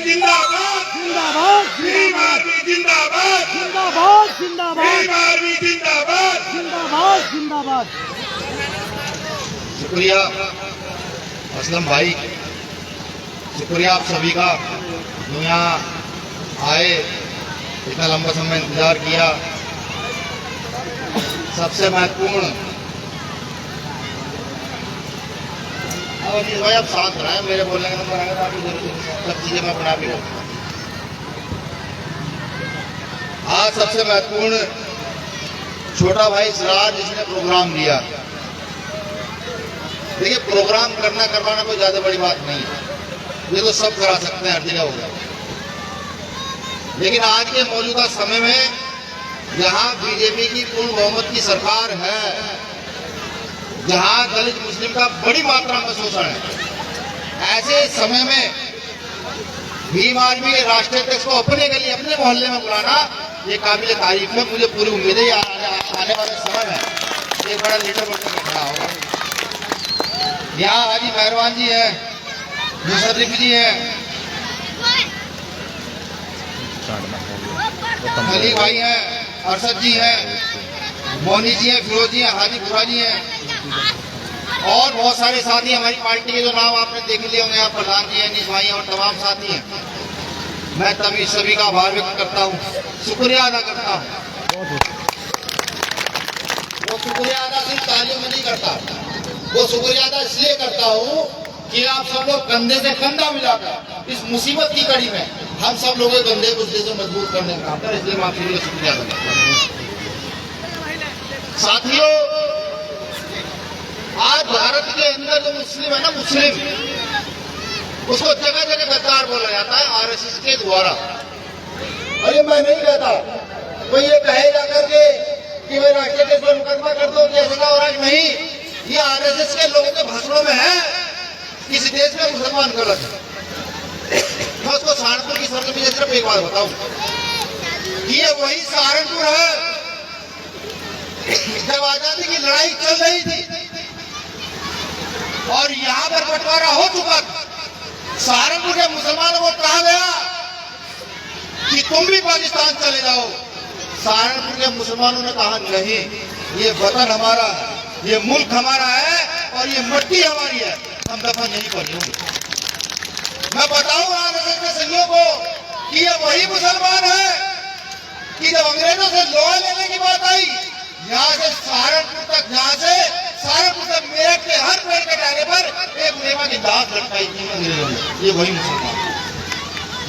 जिंदाबाद जिंदाबाद भीम आर्मी जिंदाबाद जिंदाबाद जिंदाबाद भीम आर्मी जिंदाबाद जिंदाबाद जिंदाबाद। शुक्रिया असलम भाई, शुक्रिया आप सभी का जो यहाँ आए, इतना लंबा समय इंतजार किया। सबसे महत्वपूर्ण भाई आप शांत रहे, मेरे बोलने का नंबर आएगा ताकि सब चीजें मैं बना भी लूँ। आज सबसे महत्वपूर्ण छोटा भाई सिराज जिसने प्रोग्राम दिया। देखिए, प्रोग्राम करवाना कोई ज्यादा बड़ी बात नहीं है, ये तो सब करा सकते हैं, हर जगह होगा। लेकिन आज के मौजूदा समय में जहां बीजेपी की पूर्ण बहुमत की सरकार है, जहां दलित मुस्लिम का बड़ी मात्रा में शोषण है, ऐसे समय में भीम आर्मी के राष्ट्रीय अध्यक्ष को अपने गली अपने मोहल्ले में बुलाना ये काबिल तारीफ है। मुझे पूरी उम्मीद है आने वाले समय में एक बड़ा लीडर बनकर खड़ा होगा। यहाँ हाजी मेहरबान जी हैं, मुशर्रिफ जी हैं, अली भाई हैं, अरशद जी हैं, मोनी जी हैं, फिरोज जी हैं, हाजी बुरा जी हैं और बहुत सारे साथी हमारी पार्टी के जो नाम आपने देख लिए होंगे, यहाँ प्रधान जी हैं, अनीस भाई हैं और तमाम साथी हैं। मैं तभी सभी का आभार व्यक्त करता हूँ, शुक्रिया अदा करता हूँ। वो शुक्रिया अदा सिर्फ तालियों में नहीं करता, वो शुक्रिया अदा इसलिए करता हूँ कि आप सब लोग कंधे से कंधा मिलाकर इस मुसीबत की कड़ी में हम सब लोग कंधे को से मजबूत करने का काम करें, इसलिए मैं आपके लिए शुक्रिया अदा करता हूँ। साथियों, आज भारत के अंदर जो मुस्लिम है ना, मुस्लिम, उसको जगह जगह गद्दार बोला जाता है आरएसएस के द्वारा। अरे मैं नहीं कहता कोई ये कहे जाकर के कि भाई राष्ट्रीय अध्यक्ष पर मुकदमा कर दो, कैसा और आज नहीं, ये आरएसएस के लोगों के भाषणों में है किसी देश में मुसलमान गलत है। मैं उसको सहारनपुर की सरजमीं से सिर्फ एक बात बताऊं, ये वही सहारनपुर है जब आजादी की लड़ाई चल रही थी और यहाँ पर बंटवारा हो चुका था। सहारनपुर के मुसलमानों को कहा गया कि तुम भी पाकिस्तान चले जाओ। सहारनपुर के मुसलमानों ने कहा नहीं, ये वतन हमारा है, ये मुल्क हमारा है और ये मिट्टी हमारी है, हम दफन यहीं पर होंगे। मैं बताऊं आरएसएस के संघियों को कि ये वही मुसलमान है कि जब अंग्रेजों से लोहा लेने की बात आई, यहाँ से सहारनपुर तक, यहाँ से सहारनपुर से मेरठ के हर पेड़ के डाले पर एक मेवा की दाग लटकाई थी, ये वही मुसलमान।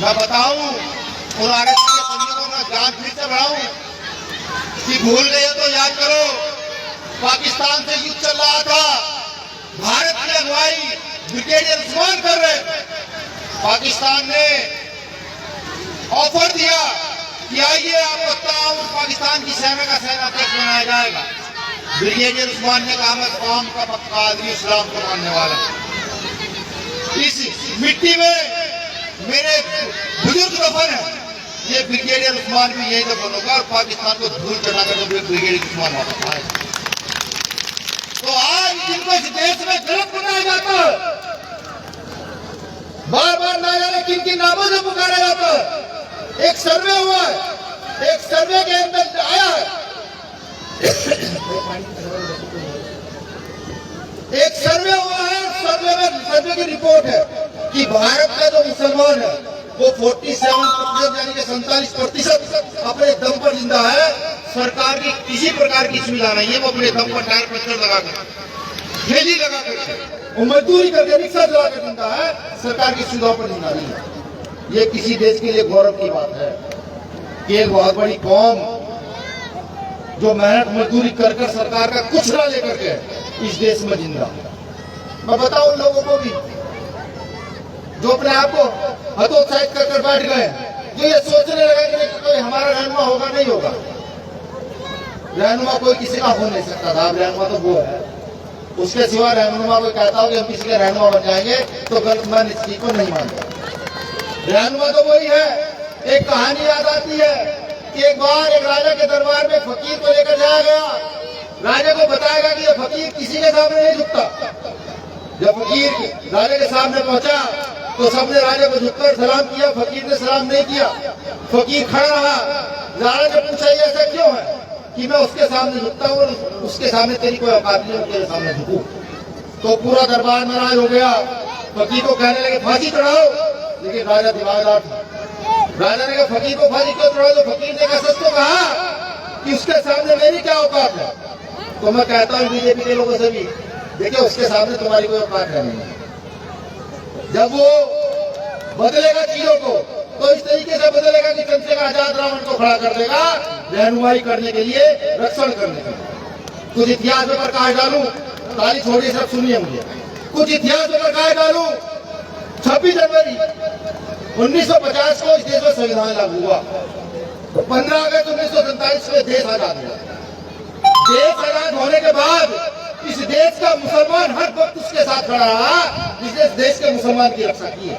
मैं बताऊं उन आरएसएस के संघियों को मैं जांच फिर से बढ़ाऊं कि भूल गए तो याद करो, पाकिस्तान से युद्ध चल रहा था, भारत की अगुवाई ब्रिगेडियर उस्मान कर रहे थे। पाकिस्तान ने ऑफर दिया कि आइए आपको पाकिस्तान की सेना का सेनाध्यक्ष बनाया जाएगा। ब्रिगेडियर उस्मान ने कहा मैं कौम का पक्का आदमी, इस्लाम को मानने वाला। इस मिट्टी में मेरे बुजुर्ग दफन है, ये ब्रिगेडियर उस्मान भी यही दफन होगा और पाकिस्तान को धूल चढ़ाकर जब ब्रिगेडियर उस्मान वापस आए। तो आज जिनको इस देश में गलत बनाया जाता है, बार बार ना जाने किन किन नामों से पुकारा जाता है। एक सर्वे हुआ है, एक सर्वे के अंदर आया है, एक सर्वे हुआ है, सर्वे की रिपोर्ट है कि भारत का जो मुसलमान है वो 47% यानी कि 47% अपने दम पर जिंदा है। सरकार की किसी प्रकार की सुविधा नहीं है, वो अपने दम पर टायर पंचर लगाकर, ठेली लगाकर, मजदूरी करके, रिक्शा चलाकर जिंदा है, सरकार की सुविधा पर जिंदा नहीं है। ये किसी देश के लिए गौरव की बात है कि एक बहुत बड़ी कौम जो मेहनत मजदूरी कर कर सरकार का कुछ ना लेकर के इस देश में जिंदा। मैं बताऊं लोगों को भी जो अपने आप को हतोत्साहित कर बैठ गए, जो ये सोचने लगे कि कोई हमारा रहनुमा होगा, नहीं होगा। रहनुमा कोई किसी का हो नहीं सकता था, रहनुमा तो वो है, उसके सिवा रहनुमा को कहता हो कि हम किसी के रहनुमा बन जाएंगे तो गलत, मैं इस चीज को नहीं मानता। रहनुमा तो वही है। एक कहानी याद आती है कि एक बार एक राजा के दरबार में फकीर को लेकर जाया गया। राजा को बताया गया कि ये फकीर किसी के सामने नहीं झुकता। जब फकीर राजा के सामने पहुंचा तो सबने राजा को झुककर सलाम किया, फकीर ने सलाम नहीं किया। फकीर खड़ा रहा। राजा ने पूछा ये ऐसा क्यों है कि मैं उसके सामने झुकता हूँ और उसके सामने तेरी कोई औकात नहीं है तेरे सामने झुकूं। तो पूरा दरबार नाराज हो गया। फकीर को कहने लगे फांसी चढ़ाओ, लेकिन राजा दिमागदार था। राजा ने कहा फकीर को फांसी क्यों चढ़ाओ? तो फकीर ने कहा सच तो कहा कि उसके सामने मेरी क्या औकात है। तो मैं कहता हूँ बीजेपी के लोगों से भी, देखिए उसके सामने तुम्हारी कोई औकात नहीं। जब वो बदलेगा चीजों को तो इस तरीके से बदलेगा कि चंद्रशेखर आजाद रावण को खड़ा कर देगा रहनुमाई करने के लिए, रक्षण करने के लिए। कुछ इतिहास में प्रकाश डालूं, ताली छोड़िए सब सुनिए मुझे। कुछ इतिहास में प्रकाश डालूं। 26 जनवरी 1950 को इस देश में संविधान लागू हुआ। 15 अगस्त 1947 में देश आजाद हुआ। देश आजाद होने के बाद इस देश का मुसलमान हर वक्त उसके साथ खड़ा रहा, जिसने इस देश के मुसलमान की रक्षा की है।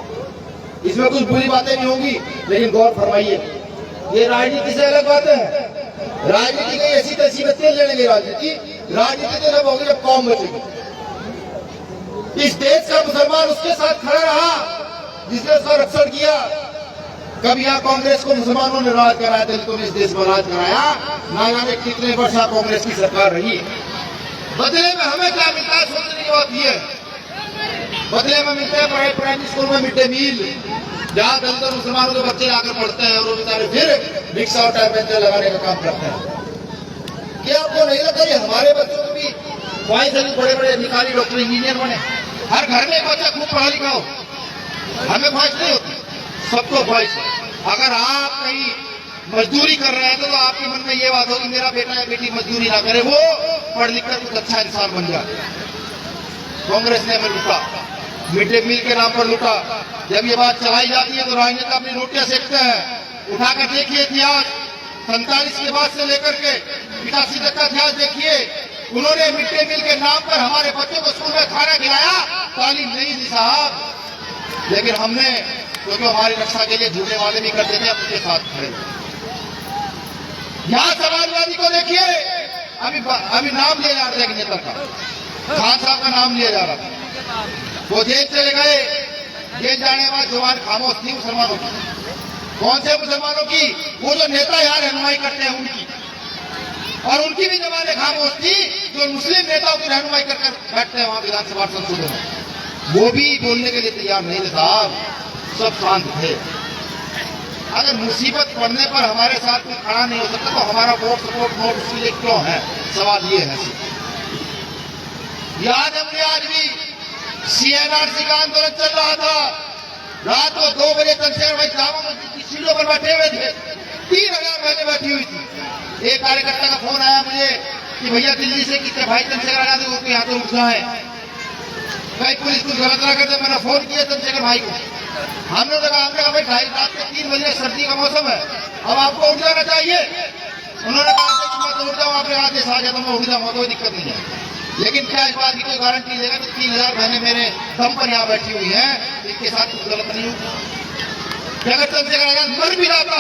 इसमें कुछ बुरी बातें भी होंगी, लेकिन गौर फरमाइए, ये राजनीति से अलग बात है। राजनीति की ऐसी तैसी में तेल लेने की राजनीति तो जब होगी जब कौम बचेगी। इस देश का मुसलमान उसके साथ खड़ा रहा, जिसने उसका रक्षण किया। कब यहाँ कांग्रेस को मुसलमानों ने राज कराया, दलितों ने इस देश में राज कराया। ना जाने कितने वर्ष कांग्रेस की सरकार रही। बदले में हमें क्या मिलता है सोचने की बात ये है। बदले में मिलता है प्राइमरी स्कूल में मिड डे मील, जहाँ दलित और मुसलमानों के बच्चे आकर पढ़ते हैं और वो बेचारे फिर रिक्शा और टायर पेंचर लगाने का काम करते हैं। क्या आपको नहीं लगता ये हमारे बच्चों को भी ख्वाहिश है बड़े बड़े अधिकारी, डॉक्टर, इंजीनियर बने? हर घर में एक बच्चा खूब पढ़ा लिखा हो। हमें ख्वाहिश नहीं होती, सबको ख्वाहिश है। अगर आप कहीं मजदूरी कर रहे हैं तो आपके मन में ये बात होगी मेरा बेटा या बेटी मजदूरी ना करे, वो पढ़ लिख कर कुछ अच्छा इंसान बन जाए। कांग्रेस ने हमें लूटा, मिड डे मील के नाम पर लूटा। जब ये बात चलाई जाती है तो राजनेता अपनी रोटियां सेकते हैं। उठाकर देखिए इतिहास, 47 के बाद से लेकर के 85 तक का इतिहास देखिए। उन्होंने मिड डे मील के नाम पर हमारे बच्चों को स्कूल में खाना खिलाया, तालीम नहीं दी साहब। लेकिन हमने, क्योंकि हमारी रक्षा के लिए झूठे वाले भी करते थे, उनके साथ खड़े। यहाँ समाजवादी को देखिए, अभी नाम लिया जा रहा है नेता का, खान साहब का नाम लिया जा रहा था। वो जेल चले गए। जेल जाने के बाद जवान खामोश थी मुसलमानों की। कौन से मुसलमानों की? वो जो नेता यहाँ रहनुमाई करते हैं उनकी। और उनकी भी जवानें खामोश थी जो मुस्लिम नेताओं की रहनुमाई कर बैठते हैं वहां विधानसभा संसदों में। वो भी बोलने के लिए तैयार नहीं थे साहब, सब शांत थे। अगर मुसीबत पड़ने पर हमारे साथ में खड़ा नहीं हो सकता तो हमारा वोट सपोर्ट नोट उसके लिए क्यों है? सवाल ये है। याद है मुझे आज भी CNRC का आंदोलन चल रहा था। रात को 2 बजे चंद्रशेखर भाई जामा मस्जिद की सीढ़ियों पर बैठे हुए थे। 3000 बहनें बैठी हुई थी। एक कार्यकर्ता का फोन आया मुझे कि भैया दिल्ली से कितने भाई चंद्रशेखर आजाद को यहाँ तो उठ जाए, कहीं पुलिस कुछ गलत ना करते। मैंने फोन किया चंद्रशेखर भाई को। हमने कहा भाई 2:30 रात के 3 बजे सर्दी का मौसम है, अब आपको उठ जाना चाहिए। उन्होंने कहा कि मैं तो उठ जाऊँ, आपके आदेश आ जाए तो मैं उठ जाऊंगा, कोई दिक्कत नहीं है। लेकिन क्या इस बात की कोई गारंटी देगा कि 3000 बहनें मेरे दम पर यहाँ बैठी हुई हैं, इनके साथ कुछ गलत नहीं होगा? क्या अगर चंद्रशेखर आजाद मर भी जाता,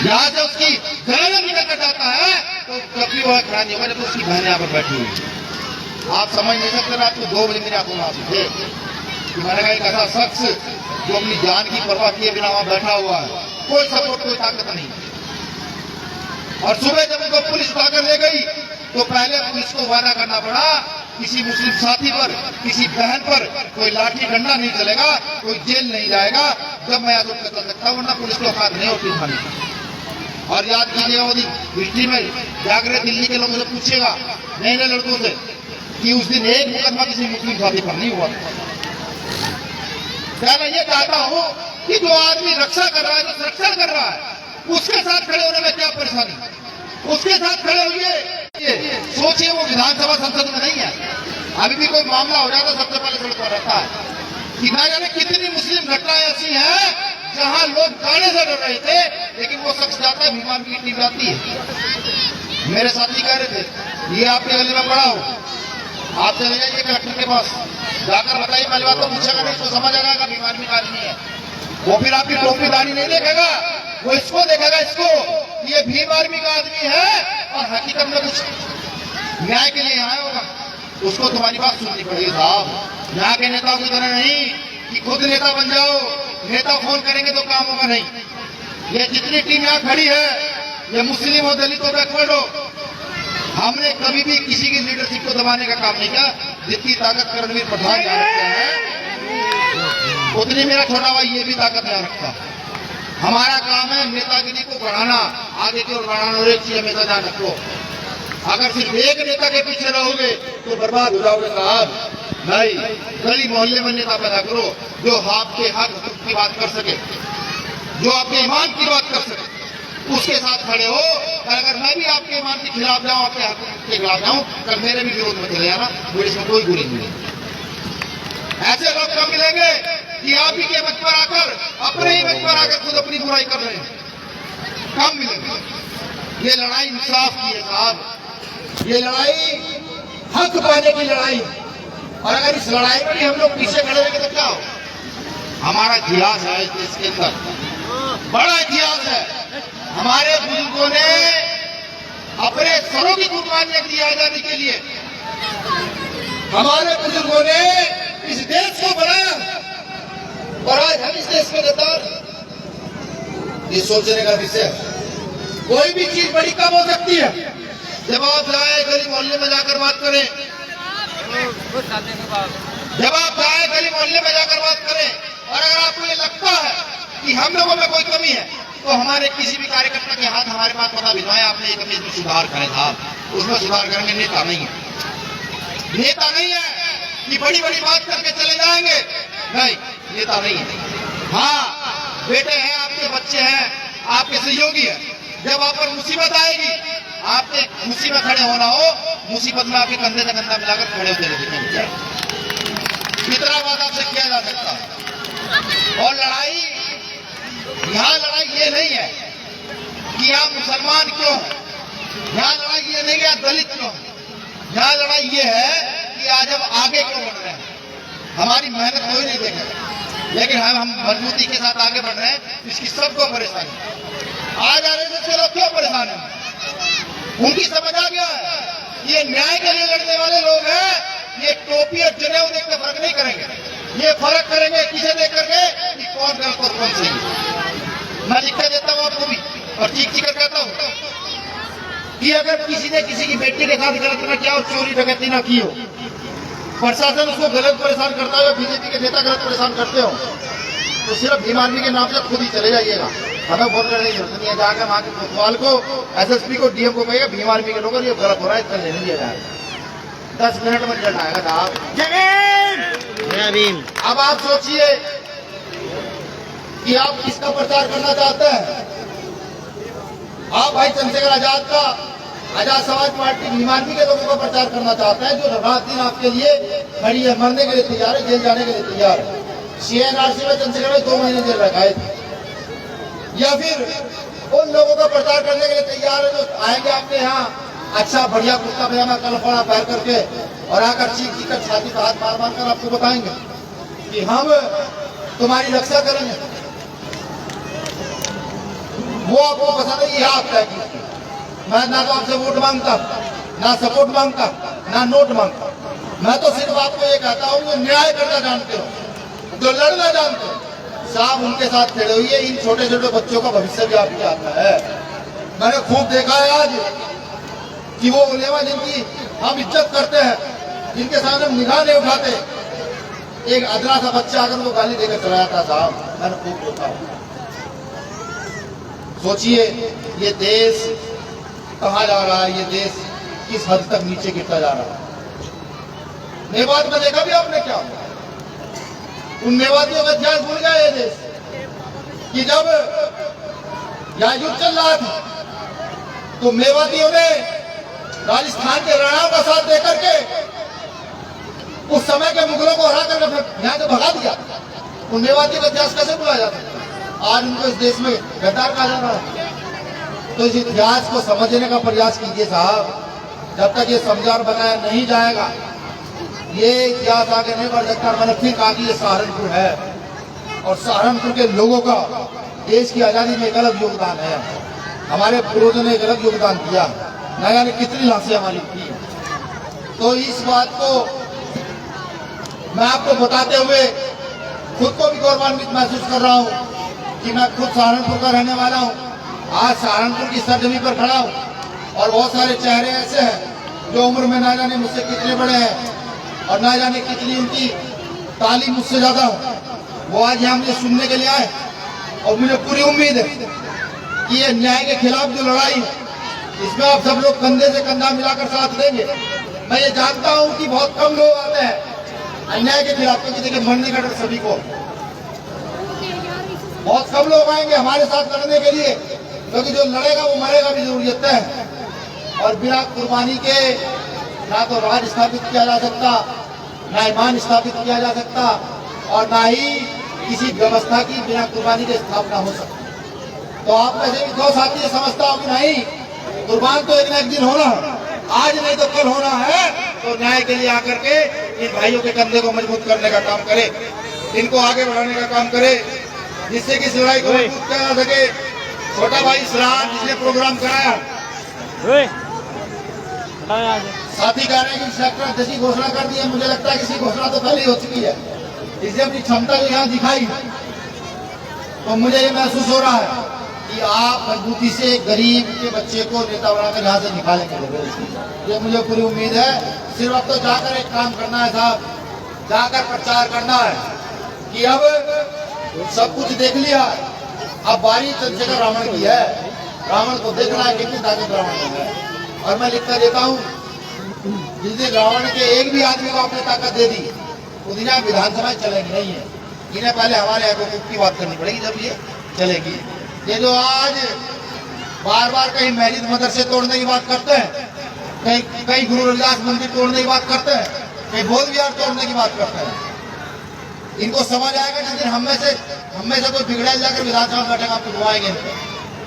यहाँ से उसकी गला निकल कर जाता है, तो कभी वह खड़ा नहीं होगा जब उसकी बहनें यहाँ पर बैठी हुई। आप समझ नहीं सकते। रात को 2 बजे मेरे आंखों में आंसू थे कि मैंने कहा एक ऐसा शख्स जो अपनी जान की परवाह किए बिना वहां बैठा हुआ है, कोई सपोर्ट, कोई ताकत नहीं। और सुबह जब उनको पुलिस उठाकर ले गई तो पहले पुलिस को वादा करना पड़ा किसी मुस्लिम साथी पर, किसी बहन पर कोई लाठी डंडा नहीं चलेगा, कोई जेल नहीं जाएगा जब मैं आंदोलन कर सकता, वरना पुलिस को औकात नहीं होती थाने की। और याद कीजिएगा वो दिन हिस्ट्री में जाकर दिल्ली के लोगों से पूछेगा, नए नए लड़कों से, कि उस दिन एक मुकदमा किसी मुस्लिम साथी पर नहीं हुआ। क्या मैं ये चाहता हूं कि जो आदमी रक्षा कर रहा है, जो संरक्षण कर रहा है, उसके साथ खड़े होने में क्या परेशानी? उसके साथ खड़े होइए। सोचिए वो विधानसभा संसद में नहीं है, अभी भी कोई मामला हो जाता सबसे पहले सड़क पर रहता है। कि ना जाने कितनी मुस्लिम घटनाएं ऐसी हैं जहां लोग गाने से डर रहे थे, लेकिन वो शख्स जाता है, भीमान की टीम जाती है। मेरे साथी कह रहे थे ये आपके गले में पड़ा हो, आप चले जाइए कलेक्टर के पास, जाकर बताइए, पहली बात तो पूछेगा नहीं, तो समझ आ जाएगा बीमार भी आदमी है। वो फिर आपकी टोपी दाढ़ी नहीं देखेगा, वो इसको देखेगा, इसको ये भीम आर्मी का आदमी है और हकीकत में कुछ न्याय के लिए आया होगा। उसको तुम्हारी बात सुननी पड़ेगी साहब। यहाँ के नेताओं की तरह नहीं कि खुद नेता बन जाओ, नेता फोन करेंगे तो काम होगा नहीं। ये जितनी टीम यहाँ खड़ी है, ये मुस्लिम हो, दलित हो, बैकवर्ड हो, हमने कभी भी किसी की लीडरशिप को दबाने का काम नहीं किया। जितनी ताकत रणवीर प्रधान यहाँ रखता है, उतनी मेरा छोटा भाई ये भी ताकत यहाँ रखता है। हमारा काम है नेतागिरी को बढ़ाना, आगे की ओर बढ़ाना। और एक चीज हमेशा ध्यान रखो, अगर सिर्फ एक नेता के पीछे रहोगे तो बर्बाद हो जाओगे साहब। नहीं, गली मोहल्ले में नेता पैदा करो जो आपके हक की बात कर सके, जो आपके ईमान की बात कर सके, उसके साथ खड़े हो। और अगर मैं भी आपके ईमान के खिलाफ जाऊं, आपके हक के खिलाफ जाऊं, कल मेरे भी विरोध में चले जाना, मुझे इसमें कोई बुरी नहीं। ऐसे लोग कब मिलेंगे कि आप ही के मंच पर आकर, अपने ही मंच पर आकर खुद अपनी बुराई कर रहे हैं? कम मिलेंगे। ये लड़ाई इंसाफ की है साहब, ये लड़ाई हक पाने की लड़ाई। और अगर इस लड़ाई में भी हम लोग पीछे खड़े रहेंगे तो क्या हो? हमारा इतिहास है इस देश के अंदर, बड़ा इतिहास है। हमारे बुजुर्गों ने अपने सरों की कुर्बानियां दी आजादी के लिए। हमारे बुजुर्गों ने इस देश को बनाया, और आज हम इस देश के गद्दार। ये सोचने का विषय है। कोई भी चीज बड़ी कम हो सकती है। जब आप जाए गली मोहल्ले में जाकर बात करें, जब आप जाए गली मोहल्ले में जाकर बात करें, और अगर आपको ये लगता है कि हम लोगों में कोई कमी है, तो हमारे किसी भी कार्यकर्ता के हाथ हमारे पास पता भिजवाएं, आपने ये कमी इसमें सुधार करें साहब, उसमें सुधार करेंगे। नेता नहीं है, नेता नहीं है कि बड़ी बड़ी बात करके चले जाएंगे। नहीं, नेता नहीं है। हाँ, बेटे हैं आपके, बच्चे हैं आपके, सहयोगी है। जब आप पर मुसीबत आएगी, आपके मुसीबत खड़े होना हो, मुसीबत में आपके कंधे से कंधा मिलाकर खड़े होते रहेंगे। कितना बात आपसे किया जा सकता है। और लड़ाई, यहाँ लड़ाई ये नहीं है कि आप मुसलमान क्यों हैं, यहाँ लड़ाई ये नहीं है आप दलित क्यों हैं, यहाँ लड़ाई ये है कि आज हम आगे क्यों बढ़ रहे हैं। हमारी मेहनत कोई नहीं देखेगा, लेकिन हम मजबूती के साथ आगे बढ़ रहे हैं, इसकी सबको परेशानी। आज आरएसएस के लोग क्यों परेशान हैं? उनकी समझ आ गया है, ये न्याय के लिए लड़ने वाले लोग हैं। ये टोपी और जनेऊ देख कर फर्क नहीं करेंगे, ये फर्क करेंगे किसे देख करके कि कौन गलत और कौन सही। मैं लिख देता हूँ आपको भी, और चीख चीख कर कहता हूँ कि अगर किसी ने किसी की बेटी के साथ गलत न किया और चोरी डकैती ना की हो, प्रशासन उसको गलत परेशान करता है, बीजेपी के नेता गलत परेशान करते हो, तो सिर्फ भीम आर्मी के नाम से खुद ही चले जाइएगा। हमें फोन करने की जरूरत नहीं है। जाकर वहां के कोतवाल को, एसएसपी को, डीएम को कहिए भीम आर्मी के लोगों ये गलत हो रहा है, इसका लेने दिया जाएगा। 10 मिनट में रिजल्ट आएगा साहब। जय भीम। अब आप सोचिए कि आप किसका प्रचार करना चाहते हैं। आप भाई चंद्रशेखर आजाद का, आजाद समाज पार्टी भीम आर्मी के लोगों का प्रचार करना चाहते हैं, जो रात दिन आपके लिए खड़ी है, मरने के लिए तैयार है, जेल जाने के लिए तैयार है। सीएनआरसी में चंद्रशेखर में 2 महीने जेल रखाए थे। या फिर उन लोगों का प्रचार करने के लिए तैयार है जो आएंगे आपके यहाँ अच्छा बढ़िया कुर्ता पजामा कलफड़ा पहन करके और आकर चीख चीख कर छाती पर हाथ मार मार कर आपको बताएंगे कि हम तुम्हारी रक्षा करेंगे। वो आपको पसंद है, ये आप तय कीजिए। मैं ना तो आपसे वोट मांगता, ना सपोर्ट मांगता, ना नोट मांगता। मैं तो सिर्फ आपको ये कहता हूँ जो न्याय करना जानते हो, जो लड़ना जानते हो, साहब उनके साथ खड़े हुई है। इन छोटे छोटे बच्चों का भविष्य भी आपके आता है। मैंने खूब देखा है आज कि वो उलेमा जिनकी हम इज्जत करते हैं, जिनके सामने हम निगाह नहीं उठाते, एक अदरा सा बच्चा अगर वो गाली देकर चला जाता साहब, मैंने खूब देखा। सोचिए ये देश कहाँ जा रहा है, ये देश किस हद तक नीचे गिरता जा रहा है। मेवात में देखा भी आपने क्या, उन मेवातियों का इतिहास भूल गया ये देश कि जब यहाँ युद्ध चल रहा था तो मेवातियों ने राजस्थान के राणाओं का साथ देकर के उस समय के मुगलों को हरा कर यहाँ से भगा दिया। उन मेवातियों का इतिहास कैसे भुलाया जा सकता है? आज उनको इस देश में गद्दार कहा जा रहा है। तो इस इतिहास को समझने का प्रयास कीजिए साहब। जब तक ये समझा और बताया नहीं जाएगा, ये इतिहास आगे नहीं बढ़ सकता। मैंने फिर कहा कि ये सहारनपुर है और सहारनपुर के लोगों का देश की आजादी में एक अलग योगदान है। हमारे पूर्वजों ने एक अलग योगदान दिया, न जाने कितनी लाशें हमारी थी। तो इस बात को मैं आपको बताते हुए खुद को भी गौरवान्वित महसूस कर रहा हूँ कि मैं खुद सहारनपुर का रहने वाला हूँ। आज सहारनपुर की सरजमी पर खड़ा हूँ और बहुत सारे चेहरे ऐसे हैं जो उम्र में ना जाने मुझसे कितने बड़े हैं और ना जाने कितनी उनकी तालीम मुझसे ज्यादा हो। वो आज यहाँ मुझे सुनने के लिए आए और मुझे पूरी उम्मीद है कि ये न्याय के खिलाफ जो लड़ाई है इसमें आप सब लोग कंधे से कंधा मिलाकर साथ देंगे। मैं ये जानता हूँ कि बहुत कम लोग आते हैं अन्याय के खिलाफ, क्योंकि देखिए मरने का डर सभी को, बहुत कम लोग आएंगे हमारे साथ लड़ने के लिए, क्योंकि जो लड़ेगा वो मरेगा भी जरूर है। और बिना कुर्बानी के ना तो राज स्थापित किया जा सकता, ना ईमान स्थापित किया जा सकता और ना ही किसी व्यवस्था की बिना कुर्बानी की स्थापना हो सकती। तो आप में से भी दो साथी समझता हो कि नहीं, कुर्बान तो एक न एक दिन होना है, आज नहीं तो कल होना है। तो न्याय के लिए आकर के इन भाइयों के कंधे को मजबूत करने का काम करे, इनको आगे बढ़ाने का काम करे, जिससे कि इस लड़ाई को मजबूत किया जा सके। छोटा भाई सराज जिसने प्रोग्राम कराया, साथी कह रहे हैं कि सेक्टर अध्यक्ष की घोषणा कर दी है। मुझे लगता है कि इसकी घोषणा तो पहले ही हो चुकी है। इसने अपनी क्षमता जो यहाँ दिखाई तो मुझे ये महसूस हो रहा है कि आप मजबूती से गरीब के बच्चे को नेता बनाकर यहाँ से निकालेंगे। ये मुझे पूरी उम्मीद है। सिर्फ अब तो जाकर एक काम करना है साहब, जाकर प्रचार करना है कि अब सब कुछ देख लिया, अब बारी चंद्रशेखर रावण की है। रावण को देखना है कितनी ताकत रावण में है। और मैं लिखकर देता हूँ, जिस दिन रावण के एक भी आदमी को आपने ताकत दे दी उस दिन विधानसभा चलेगी नहीं है। इन्हें पहले हमारे यहाँ की बात करनी पड़ेगी जब ये चलेगी। ये जो आज बार बार कहीं मैरिज मदरसे तोड़ने की बात करते हैं, कहीं गुरु रविदास मंदिर तोड़ने की बात करते हैं, कहीं बौद्ध विहार तोड़ने की बात करते हैं, इनको समझ आएगा जिस दिन हम में से कोई बिगड़े जाकर विधानसभा बैठेगा, आपको घुमाएंगे।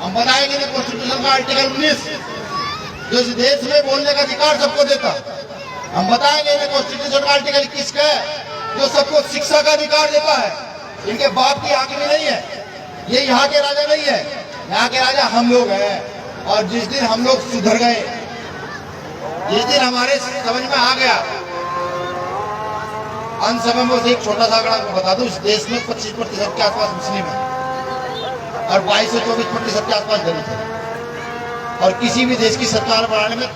हम बताएंगे ना कॉन्स्टिट्यूशन का आर्टिकल 19 जो इस देश में बोलने का अधिकार सबको देता, हम बताएंगे ना कॉन्स्टिट्यूशन का आर्टिकल 21 का जो सबको शिक्षा का अधिकार देता है। इनके बाप की हाकिमी नहीं है, ये यहाँ के राजा नहीं है, यहाँ के राजा हम लोग हैं। और जिस दिन हम लोग सुधर गए, जिस दिन हमारे समझ में आ गया, अंत समय में एक छोटा सा आंकड़ा बता दूं, इस देश में 25% के आसपास मुस्लिम है और 22 से 24% के आसपास दलित है। और किसी भी देश की सरकार बनाने में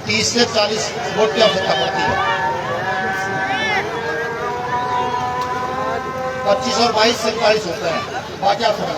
30 से 40 वोट की आवश्यकता पड़ती है। 25 और 22 47 होता है, बाकी आप समझ